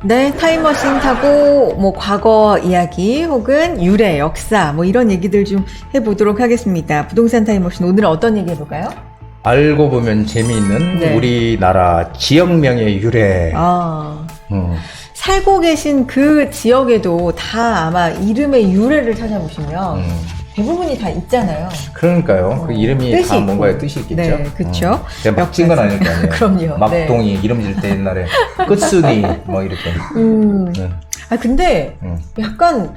네, 타임머신 타고 뭐 과거 이야기 혹은 유래, 역사 뭐 이런 얘기들 좀 해보도록 하겠습니다. 부동산 타임머신 오늘은 어떤 얘기 해볼까요? 알고 보면 재미있는 네. 우리나라 지역명의 유래. 아, 음, 살고 계신 그 지역에도 다 아마 이름의 유래를 찾아보시면 대부분이 다 있잖아요. 그러니까요. 그 이름이 뜻이 다 있고. 뭔가의 뜻이 있겠죠. 네, 그쵸. 제가 막 찐 건 아닐 거 아니에요. 그럼요. 막동이 이름 질 때 옛날에 끝순이 뭐 이렇게. 아, 근데 약간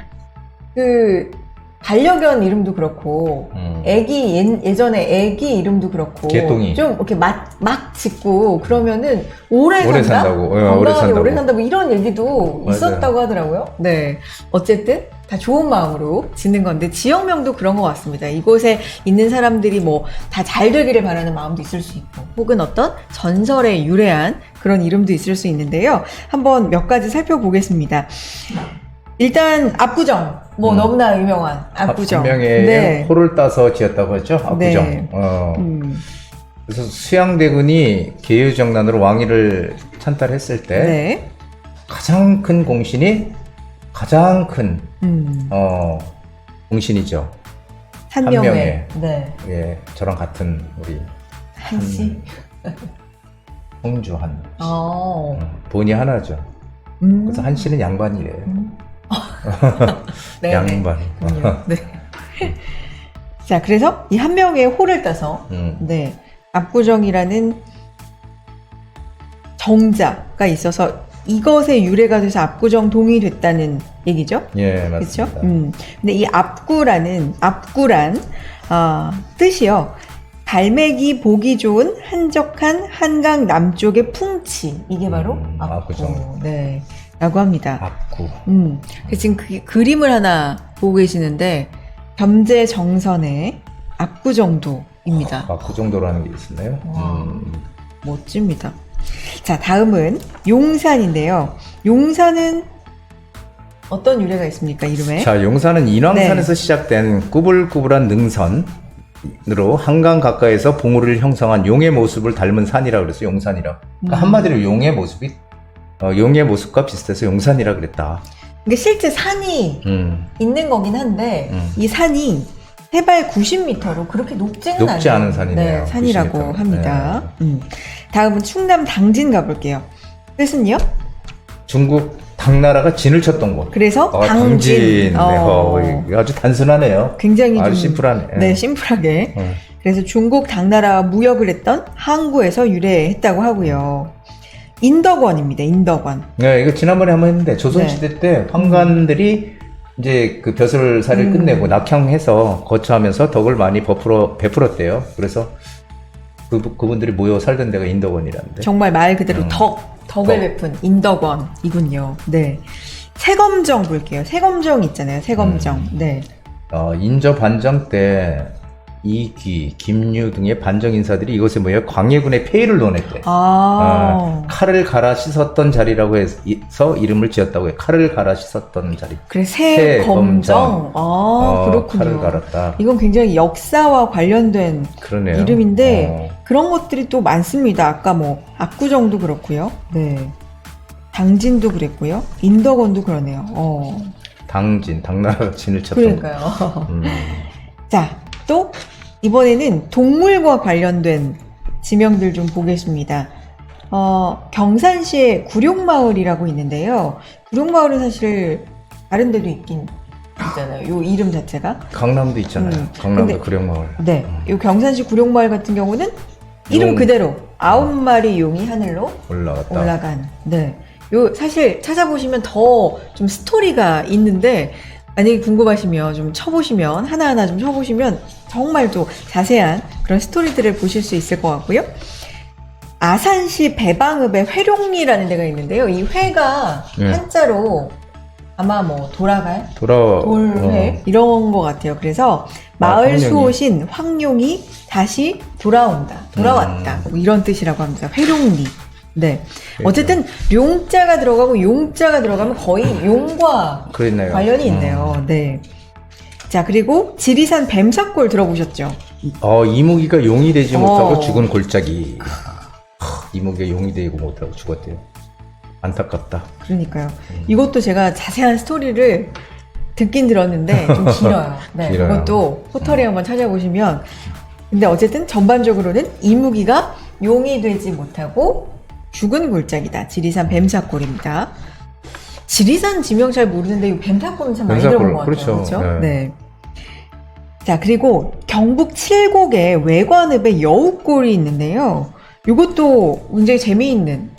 그 반려견 이름도 그렇고 애기 예전에 애기 이름도 그렇고 개똥이. 좀 이렇게 막 짓고 그러면은 오래 오래 산다? 산다고. 건강하게 오래 산다고. 오래 산다고 이런 얘기도 맞아요. 있었다고 하더라고요. 네, 어쨌든 다 좋은 마음으로 짓는 건데 지역명도 그런 것 같습니다. 이곳에 있는 사람들이 뭐 다 잘 되기를 바라는 마음도 있을 수 있고 혹은 어떤 전설에 유래한 그런 이름도 있을 수 있는데요. 한번 몇 가지 살펴보겠습니다. 일단 압구정, 뭐 너무나 유명한 압구정. 분명히 네. 호를 따서 지었다고 했죠. 압구정. 네. 그래서 수양대군이 계유정난으로 왕위를 찬탈했을 때 네. 가장 큰 공신이 가장 큰 공신이죠. 한명회. 한명회. 네. 예, 저랑 같은 우리 한씨. 홍주한. 어. 본이 하나죠. 그래서 한 씨는 양반이래요. 네. 양반. 네. 자, 그래서 이 한명회의 호를 따서 네. 압구정이라는 정자가 있어서 이것의 유래가 돼서 압구정동이 됐다는 얘기죠. 예, 그렇죠? 맞습니다. 근데 이 압구란 뜻이요. 갈매기 보기 좋은 한적한 한강 남쪽의 풍치. 이게 바로 압구정. 네. 라고 합니다. 압구. 그래서 지금 그림을 하나 보고 계시는데 겸재 정선의 압구정도입니다. 그 정도라는 게 있었나요? 멋집니다. 자, 다음은 용산인데요. 용산은 어떤 유래가 있습니까, 이름에? 자, 용산은 인왕산에서 시작된 꾸불꾸불한 능선으로 한강 가까이에서 봉우리를 형성한 용의 모습을 닮은 산이라고 그래서 용산이라고. 그러니까 한마디로 용의 모습이 용의 모습과 비슷해서 용산이라 그랬다. 이게 실제 산이 있는 거긴 한데 이 산이 해발 90m로 그렇게 높지는 높지 않아요. 않은 산이네요. 네, 산이라고 90m. 합니다. 다음은 충남 당진 가볼게요. 뜻은요? 중국 당나라가 진을 쳤던 곳. 그래서 당진. 당진. 네, 아주 단순하네요. 굉장히 아주 좀, 심플하네. 네, 심플하게. 그래서 중국 당나라와 무역을 했던 항구에서 유래했다고 하고요. 인덕원입니다. 인덕원. 네, 이거 지난번에 한번 했는데 조선시대 때 황관들이 이제 그 벼슬살이를 끝내고 낙향해서 거처하면서 덕을 많이 베풀었대요. 그래서 그분들이 모여 살던 데가 인덕원이라는데. 정말 말 그대로 덕을 베푼 인덕원이군요. 네. 세검정 볼게요. 세검정 있잖아요. 세검정. 네. 인조 반정 때 이귀, 김유 등의 반정 인사들이 이곳에 모여 광해군의 폐위를 논했대. 칼을 갈아 씻었던 자리라고 해서 이름을 지었다고 해. 칼을 갈아 씻었던 자리. 그래, 세검정. 그렇군요. 칼을 갈았다. 이건 굉장히 역사와 관련된 그러네요. 이름인데 그런 것들이 또 많습니다. 아까 뭐 압구정도 그렇고요. 네. 당진도 그랬고요. 인덕원도 그러네요. 당진, 당나라가 진을 쳤던. 그러니까요. 자, 또 이번에는 동물과 관련된 지명들 좀 보겠습니다. 경산시에 구룡마을이라고 있는데요. 구룡마을은 사실 다른 데도 있긴 있잖아요. 요 이름 자체가. 강남도 있잖아요. 강남도 근데, 구룡마을. 네. 요 경산시 구룡마을 같은 경우는 이름 그대로 9마리 용이 하늘로 올라간. 네. 요 사실 찾아보시면 더 좀 스토리가 있는데 만약에 궁금하시면 좀 쳐보시면 하나하나 좀 쳐보시면 정말 또 자세한 그런 스토리들을 보실 수 있을 것 같고요. 아산시 배방읍에 회룡리라는 데가 있는데요. 이 회가 한자로 아마 뭐 돌회 이런 것 같아요. 그래서 마을 수호신 황룡이 다시 돌아왔다. 뭐 이런 뜻이라고 합니다. 회룡리. 네. 어쨌든 용자가 들어가고 용자가 들어가면 거의 용과 관련이 있네요. 네. 자, 그리고 지리산 뱀사골 들어보셨죠? 이무기가 용이 되지 못하고 죽은 골짜기. 이무기가 용이 되고 못하고 죽었대요. 안타깝다. 그러니까요. 이것도 제가 자세한 스토리를 듣긴 들었는데 좀 길어요. 네, 길어요. 이것도 포털에 한번 찾아보시면. 근데 어쨌든 전반적으로는 이무기가 용이 되지 못하고 죽은 골짜기다. 지리산 뱀사골입니다. 지리산 지명 잘 모르는데 이 뱀사골은 참 많이 들어본 것 같아요. 그렇죠. 네. 네. 자, 그리고 경북 칠곡에 외관읍에 여우골이 있는데요. 이것도 굉장히 재미있는,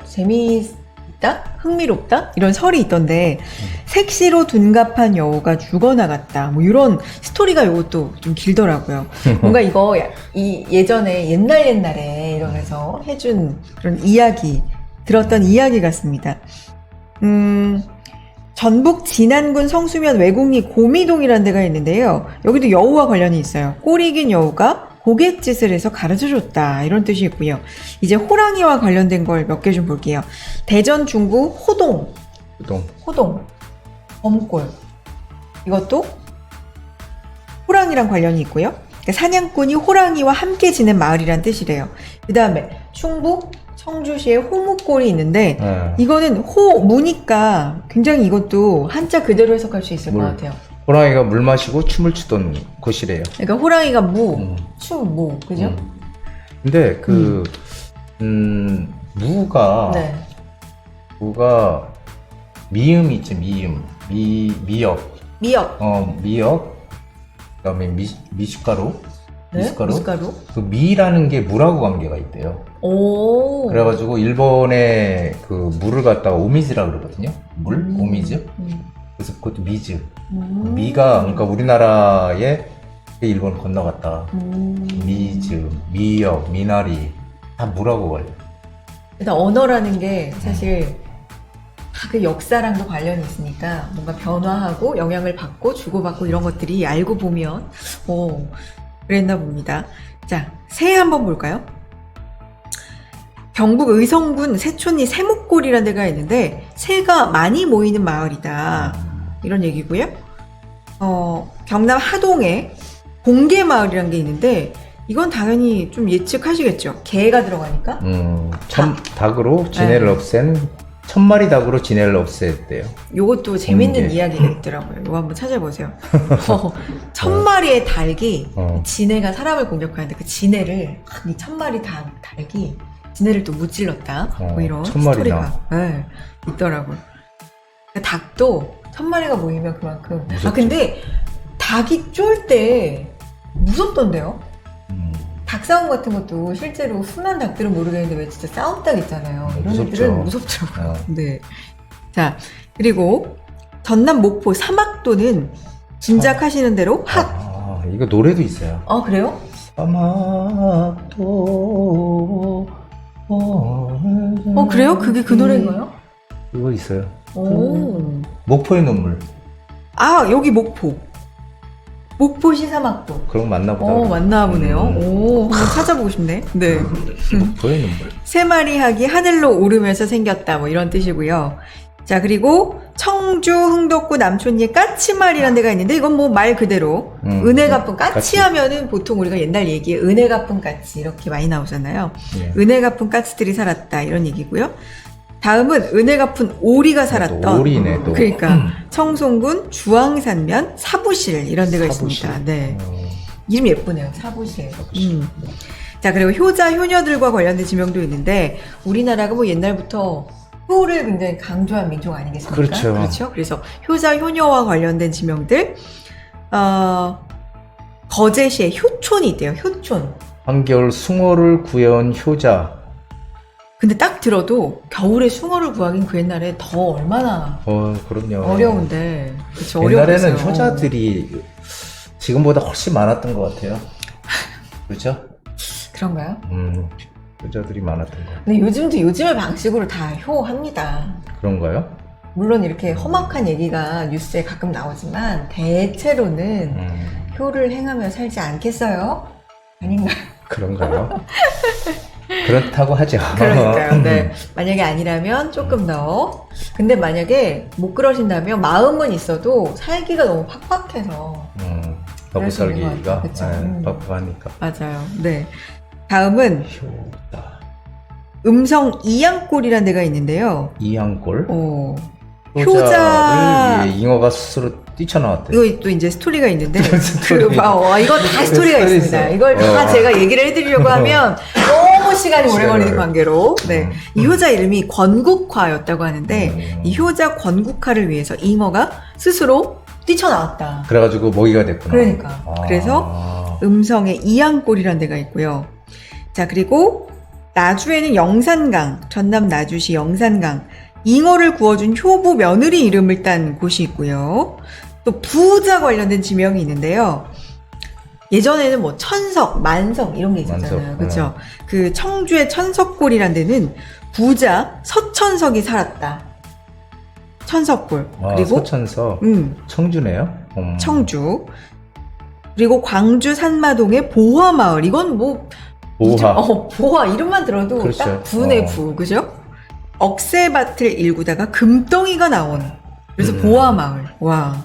재미있다? 흥미롭다? 이런 설이 있던데, 색시로 둔갑한 여우가 죽어나갔다. 이런 스토리가 이것도 좀 길더라고요. 뭔가 이거 예전에 옛날에 이러면서 해준 그런 이야기, 들었던 이야기 같습니다. 전북 진안군 성수면 외곡리 고미동이라는 데가 있는데요. 여기도 여우와 관련이 있어요. 꼬리 긴 여우가 고갯짓을 해서 가르쳐줬다. 이런 뜻이 있고요. 이제 호랑이와 관련된 걸 몇 개 좀 볼게요. 대전 중구 호동. 범골. 이것도 호랑이랑 관련이 있고요. 그러니까 사냥꾼이 호랑이와 함께 지낸 마을이란 뜻이래요. 그 다음에 충북 청주시에 호무골이 있는데 이거는 호무니까 굉장히 이것도 한자 그대로 해석할 수 있을 것 같아요. 호랑이가 물 마시고 춤을 추던 곳이래요. 그러니까 호랑이가 무, 그죠? 근데 무가 네. 미음이 있지, 미역. 미역. 그다음에 미숫가루. 네? 미숫가루? 그 미라는 게 물하고 관계가 있대요. 오. 그래가지고 일본에 그 물을 갖다가 오미즈라 그러거든요. 오미즈. 그래서 그것도 미즈. 미가 그러니까 우리나라에 일본 건너갔다. 미즈, 미역, 미나리 다 물하고 관련. 일단 언어라는 게 사실 다 그 역사랑도 관련이 있으니까 뭔가 변화하고 영향을 받고 주고받고 이런 것들이 알고 보면 그랬나 봅니다. 자, 새 한번 볼까요? 경북 의성군 세촌리 세목골이라는 데가 있는데 새가 많이 모이는 마을이다. 이런 얘기고요. 경남 하동에 공개마을이라는 게 있는데 이건 당연히 좀 예측하시겠죠. 개가 들어가니까. 닭으로 진해를 없앤 천마리 닭으로 진해를 없앴대요. 요것도 재밌는 이야기가 있더라고요. 이거 한번 찾아보세요. 천마리의 닭이 진해가 사람을 공격하는데 그 진해를 이 천마리 닭이 진해를 또 무찔렀다. 이런 스토리가 있더라고요. 그러니까 닭도 천마리가 모이면 그만큼 무섭죠. 근데 닭이 쫄 때 무섭던데요? 닭 싸움 같은 것도 실제로 순한 닭들은 모르겠는데 왜 진짜 싸움 닭 있잖아요. 이런 무섭죠. 애들은 무섭더라고요. 네. 자, 그리고 전남 목포 사막도는 짐작하시는 대로 이거 노래도 있어요. 그래요? 사막도. 그래요? 그게 그 노래인가요? 이거 있어요. 오. 목포의 눈물. 여기 목포시 사막도. 그런 거 맞나 보다. 맞나 보네요. 한번 찾아보고 싶네. 네. 목포의 눈물. 세 마리 학이 하늘로 오르면서 생겼다. 이런 뜻이고요. 자, 그리고 청주 흥덕구 남촌리에 까치말이라는 데가 있는데 이건 말 그대로 은혜 갚은 까치 하면은 보통 우리가 옛날 얘기에 은혜 갚은 까치 이렇게 많이 나오잖아요. 은혜 갚은 까치들이 살았다 이런 얘기고요. 다음은 은혜 갚은 오리가 살았던 오리네 또. 그러니까 청송군 주황산면 사부실 이런 데가 있습니다. 네. 이름 예쁘네요. 사부실. 자, 그리고 효자 효녀들과 관련된 지명도 있는데 우리나라가 옛날부터 효를 굉장히 강조한 민족 아니겠습니까? 그렇죠. 그래서 효자 효녀와 관련된 지명들 거제시에 효촌이 있대요. 효촌. 한겨울 숭어를 구해온 효자. 근데 딱 들어도 겨울에 숭어를 구하긴 그 옛날에 더 얼마나 그럼요. 어려운데. 그쵸, 옛날에는 어려웠어요. 효자들이 지금보다 훨씬 많았던 것 같아요. 그렇죠? 그런가요? 효자들이 많았던 것 같아요. 근데 요즘도 요즘의 방식으로 다 효합니다. 그런가요? 물론 이렇게 험악한 얘기가 뉴스에 가끔 나오지만 대체로는 효를 행하며 살지 않겠어요? 아닌가요? 그런가요? 그렇다고 하죠. 그러니까요. 네. 만약에 아니라면 조금 더. 근데 만약에 못 그러신다면 마음은 있어도 살기가 너무 팍팍해서. 너무 살기가 그쵸. 팍팍하니까. 맞아요. 네. 다음은 효자. 음성 이양골이라는 데가 있는데요. 이양골. 효자를 효자를 잉어가 스스로 뛰쳐나왔대. 이거 또 이제 스토리가 있는데 스토리. 이거 다 스토리가 스토리 있습니다. 있어. 이걸 다 제가 얘기를 해드리려고 하면 너무 시간이 오래 걸리는 관계로 이 효자 이름이 권국화였다고 하는데 이 효자 권국화를 위해서 잉어가 스스로 뛰쳐나왔다. 그래가지고 모기가 됐구나. 그러니까 그래서 음성의 이양골이라는 데가 있고요. 자, 그리고 나주에는 영산강, 전남 나주시 영산강, 잉어를 구워준 효부 며느리 이름을 딴 곳이 있고요. 또 부자 관련된 지명이 있는데요. 예전에는 뭐 천석, 만석 이런 게 있었잖아요. 만석, 그렇죠? 그 청주의 천석골이라는 데는 부자 서천석이 살았다. 천석골. 그리고 서천석. 청주네요. 청주. 그리고 광주 산마동의 보화마을. 이건 뭐 보화. 보화 이름만 들어도 그렇죠. 딱 부네 부. 그죠? 억새밭을 일구다가 금덩이가 나온. 그래서 보화마을. 와.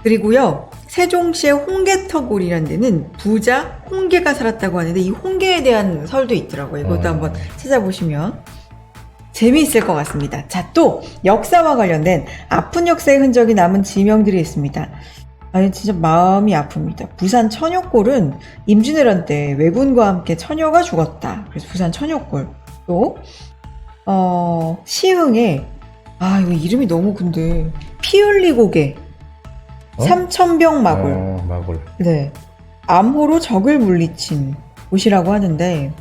그리고요. 세종시의 홍계터골이라는 데는 부자 홍계가 살았다고 하는데 이 홍계에 대한 설도 있더라고요. 이것도 한번 찾아보시면 재미있을 것 같습니다. 자, 또 역사와 관련된 아픈 역사의 흔적이 남은 지명들이 있습니다. 아니 진짜 마음이 아픕니다. 부산 천역골은 임진왜란 때 왜군과 함께 처녀가 죽었다. 그래서 부산 천역골. 또 시흥에 이거 이름이 너무 근데 피흘리고개 삼천병 마골. 마골. 네. 암호로 적을 물리친 곳이라고 하는데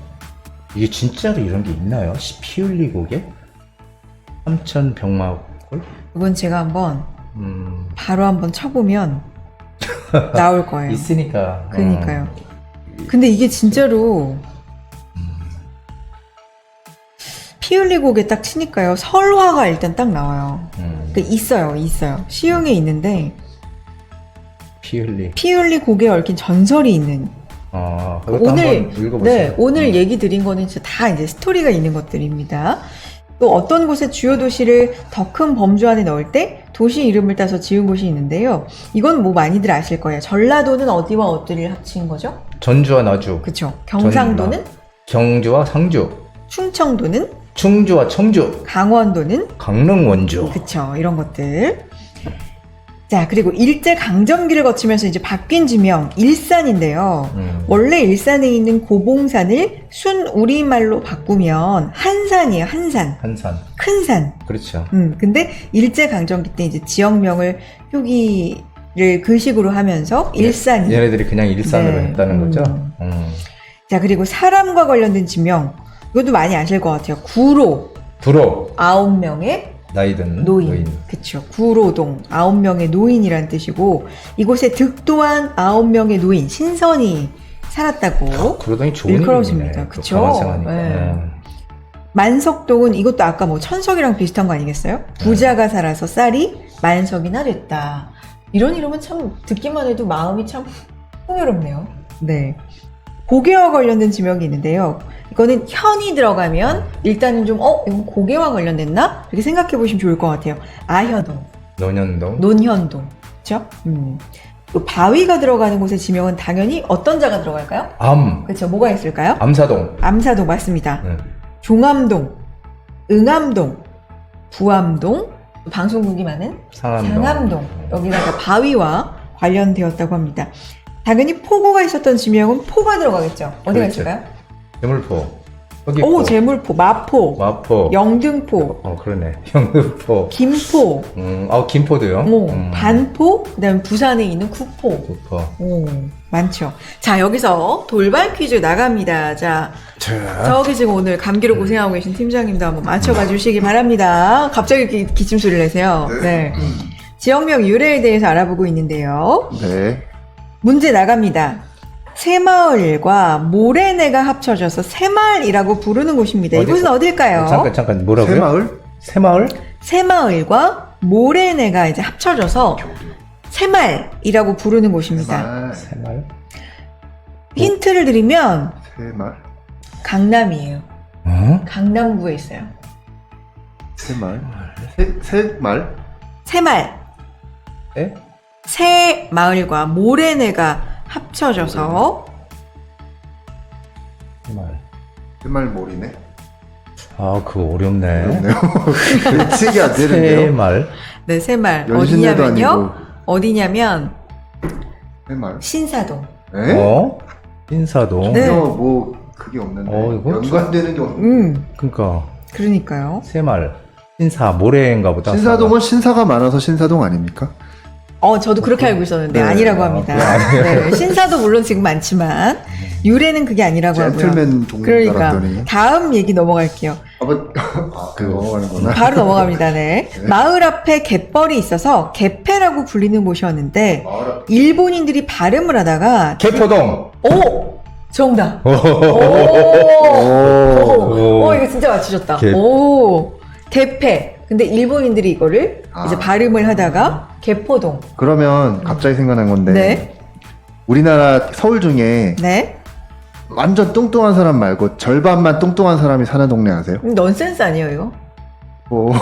이게 진짜로 이런 게 있나요? 피흘리고개? 삼천병마골? 이건 제가 한번 바로 한번 쳐보면 나올 거예요. 있으니까. 그러니까요. 근데 이게 진짜로 피흘리고개 딱 치니까요. 설화가 일단 딱 나와요. 있어요. 시흥에 있는데 피흘리고개에 얽힌 전설이 있는. 오늘 얘기 드린 거는 진짜 다 이제 스토리가 있는 것들입니다. 또 어떤 곳의 주요 도시를 더 큰 범주 안에 넣을 때 도시 이름을 따서 지은 곳이 있는데요. 이건 뭐 많이들 아실 거예요. 전라도는 어디와 어디를 합친 거죠? 전주와 나주. 그쵸. 경상도는? 경주와 상주. 충청도는? 충주와 청주. 강원도는? 강릉 원주. 그쵸. 이런 것들. 자, 그리고 일제강점기를 거치면서 이제 바뀐 지명, 일산인데요. 원래 일산에 있는 고봉산을 순 우리말로 바꾸면 한산이에요, 한산. 큰 산. 그렇죠. 근데 일제강점기 때 이제 지역명을 표기를 그식으로 하면서 일산이. 얘네들이 그냥 일산으로 했다는 거죠? 자, 그리고 사람과 관련된 지명. 이것도 많이 아실 것 같아요. 구로. 9명의 나이든 노인. 그쵸. 구로동 9명의 노인이란 뜻이고 이곳에 득도한 9명의 노인 신선이 살았다고 구로동이 좋은 일컬어집니다. 그쵸. 네. 만석동은 이것도 아까 뭐 천석이랑 비슷한 거 아니겠어요? 부자가 살아서 쌀이 만석이나 됐다. 이런 이름은 참 듣기만 해도 마음이 참 풍요롭네요. 네. 고개와 관련된 지명이 있는데요. 이거는 현이 들어가면 일단은 좀 이건 고개와 관련됐나? 이렇게 생각해 보시면 좋을 것 같아요. 아현동, 논현동, 그렇죠? 또 바위가 들어가는 곳의 지명은 당연히 어떤 자가 들어갈까요? 그렇죠. 뭐가 있을까요? 암사동 맞습니다. 종암동, 응암동, 부암동, 방송국이 많은 상암동. 여기다가 바위와 관련되었다고 합니다. 당연히 포구가 있었던 지명은 포가 들어가겠죠. 어디가 있을까요? 제물포. 제물포, 마포, 영등포. 그러네. 영등포. 김포. 김포도요. 반포, 그다음에 부산에 있는 구포. 많죠. 자, 여기서 돌발 퀴즈 나갑니다. 자, 저기 지금 오늘 감기로 고생하고 계신 팀장님도 한번 맞춰봐 주시기 바랍니다. 갑자기 이렇게 기침 소리를 내세요. 네. 지역명 유래에 대해서 알아보고 있는데요. 네. 문제 나갑니다. 새마을과 모래내가 합쳐져서 새마을이라고 부르는 곳입니다. 이곳은 어딜까요? 잠깐 뭐라고요? 새마을과 모래내가 이제 합쳐져서 새마을이라고 부르는 곳입니다. 새마을? 힌트를 드리면 새마을? 강남이에요. 강남구에 있어요. 새마을? 새마을. 네? 새마을과 모래내가 합쳐져서 새마을몰이네. 아, 그거 어렵네. 예측이 안 되는데요. 새말. 네, 새말. 연신내도 어디냐면요. 아니고. 어디냐면 새말. 신사동. 에? 어? 신사동. 네. 뭐 그게 없는데 이거 연관되는 게 없는데. 그러니까 그러니까요. 새말. 신사 모래인가 보다. 신사동은 신사가 많아서 신사동 아닙니까? 저도 그렇게 알고 있었는데 네. 아니라고 아, 합니다. 그게 네, 신사도 물론 지금 많지만 유래는 그게 아니라고 하고요. 젠틀맨 동물 그러니까 알았더니. 다음 얘기 넘어갈게요. 그 넘어가는구나. 바로 넘어갑니다. 네. 네. 마을 앞에 갯벌이 있어서 개패라고 불리는 곳이었는데 마을 앞. 일본인들이 발음을 하다가 개포동. 오! 정답. 오! 오. 이거 진짜 맞추셨다. 개- 오! 개패. 근데 일본인들이 이거를 아. 이제 발음을 하다가 개포동. 그러면 갑자기 생각난 건데. 네. 우리나라 서울 중에 네. 완전 뚱뚱한 사람 말고 절반만 뚱뚱한 사람이 사는 동네 아세요? 넌센스 아니에요, 이거? 뭐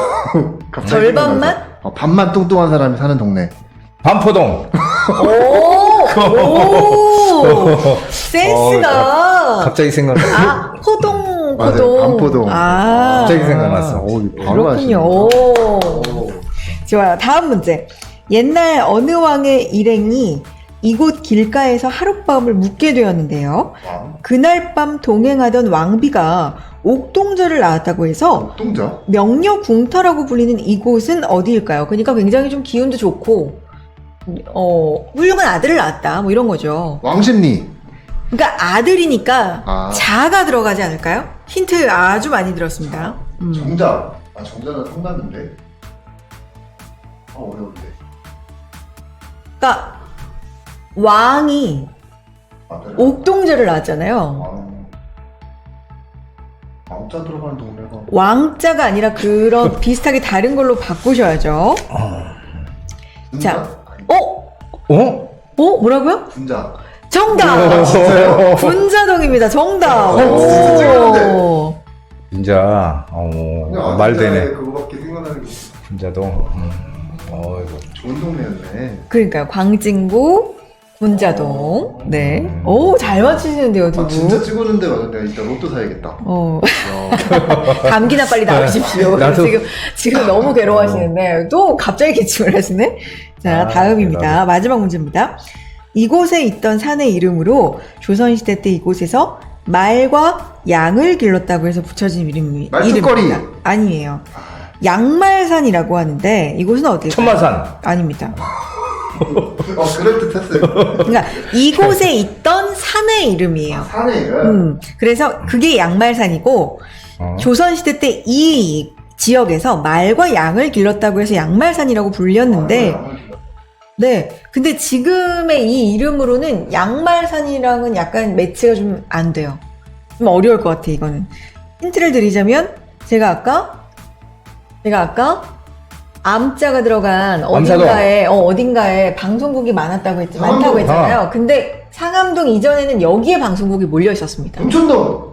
갑자기 절반만? 생각나서. 반만 뚱뚱한 사람이 사는 동네. 반포동. 오! 센스가. 갑자기 생각났어. 포동, 맞아요, 포동. 반포동. 갑자기 생각났어. 바로 그렇군요. 아시네. 오. 좋아요. 다음 문제. 옛날 어느 왕의 일행이 이곳 길가에서 하룻밤을 묵게 되었는데요. 그날 밤 동행하던 왕비가 옥동자를 낳았다고 해서 뚱자? 명려궁터라고 불리는 이곳은 어디일까요? 그러니까 굉장히 좀 기운도 좋고, 훌륭한 아들을 낳았다. 뭐 이런 거죠. 왕십리. 그러니까 아들이니까 아. 자가 들어가지 않을까요? 힌트 아주 많이 들었습니다. 정자. 정자는 성남인데. 어려운데. 그러니까 왕이 옥동자를 낳았잖아요. 왕자 들어가는 동네가. 왕자가 아니라 그런 비슷하게 다른 걸로 바꾸셔야죠. 자, 뭐라고요? 군자. 정답! 진짜요? 분자동입니다. 정답! 진짜 찍었는데. 오. 진짜 말 되네. 그거밖에 생각나는 게 분자동. 이거 좋은 동네였네. 그러니까요. 광진구 분자동. 네. 오, 잘 맞히시는데요, 두 분. 진짜 찍었는데 맞아. 내가 이따 로또 사야겠다. 감기나 빨리 나으십시오. 나도- 지금 너무 괴로워하시는데, 또 갑자기 기침을 하시네? 자, 다음입니다. 나도. 마지막 문제입니다. 이곳에 있던 산의 이름으로 조선시대 때 이곳에서 말과 양을 길렀다고 해서 붙여진 말뚝거리. 이름입니다. 아니에요. 양말산이라고 하는데, 이곳은 어디일까요? 천마산. 아닙니다. 그럴듯했어요. 그러니까 이곳에 있던 산의 이름이에요. 산이에요? 그래서 그게 양말산이고, 어. 조선시대 때 이 지역에서 말과 양을 길렀다고 해서 양말산이라고 불렸는데, 네. 근데 지금의 이 이름으로는 양말산이랑은 약간 매치가 좀 안 돼요. 좀 어려울 것 같아, 이거는. 힌트를 드리자면, 제가 아까 암자가 들어간 어딘가에 방송국이 많다고 했잖아요. 근데 상암동 이전에는 여기에 방송국이 몰려 있었습니다. 금천동.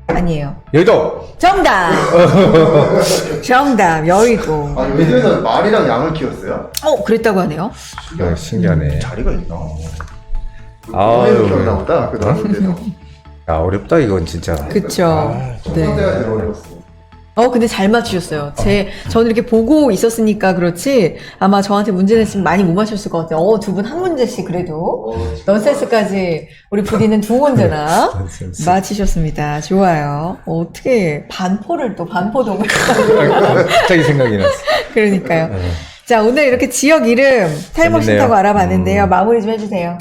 아니에요. 여의도. 정답! 정답, 여의도. 여기에서 말이랑 양을 키웠어요? 그랬다고 하네요. 신기하네. 자리가 있나? 아유. 기억나 보다. 그 나오는데도. 어렵다 이건 진짜. 그쵸. 네. 때가 제일 어려웠어. 근데 잘 맞추셨어요. 저는 이렇게 보고 있었으니까 그렇지, 아마 저한테 문제 냈으면 많이 못 맞췄을 것 같아요. 두 분 한 문제씩 그래도. 넌센스까지 우리 부디는 두 문제나 넌센스. 맞히셨습니다. 좋아요. 어떻게 반포동을. 갑자기 생각이 났어. 그러니까요. 자, 오늘 이렇게 지역 이름 탈모신다고 재밌네요. 알아봤는데요. 마무리 좀 해주세요.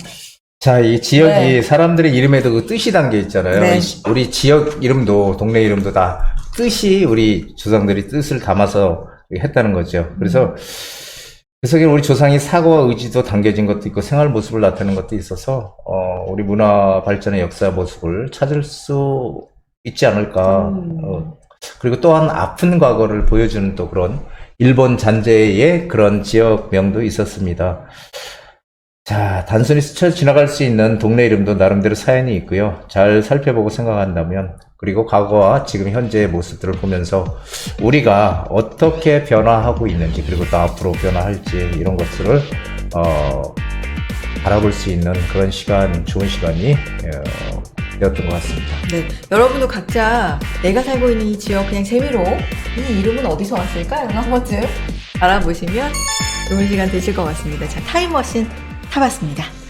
자, 이 지역이 네. 사람들의 이름에도 그 뜻이 담겨 있잖아요. 네. 우리 지역 이름도, 동네 이름도 다 뜻이, 우리 조상들이 뜻을 담아서 했다는 거죠. 그래서 그 속에 우리 조상이 사고와 의지도 담겨진 것도 있고 생활 모습을 나타내는 것도 있어서 우리 문화 발전의 역사 모습을 찾을 수 있지 않을까. 그리고 또한 아픈 과거를 보여주는 또 그런 일본 잔재의 그런 지역명도 있었습니다. 자, 단순히 스쳐 지나갈 수 있는 동네 이름도 나름대로 사연이 있고요. 잘 살펴보고 생각한다면, 그리고 과거와 지금 현재의 모습들을 보면서 우리가 어떻게 변화하고 있는지, 그리고 또 앞으로 변화할지, 이런 것들을 바라볼 수 있는 그런 시간, 좋은 시간이 되었던 것 같습니다. 네, 여러분도 각자 내가 살고 있는 이 지역 그냥 재미로 이 이름은 어디서 왔을까요? 한 번쯤 알아보시면 좋은 시간 되실 것 같습니다. 자, 타임머신 타봤습니다.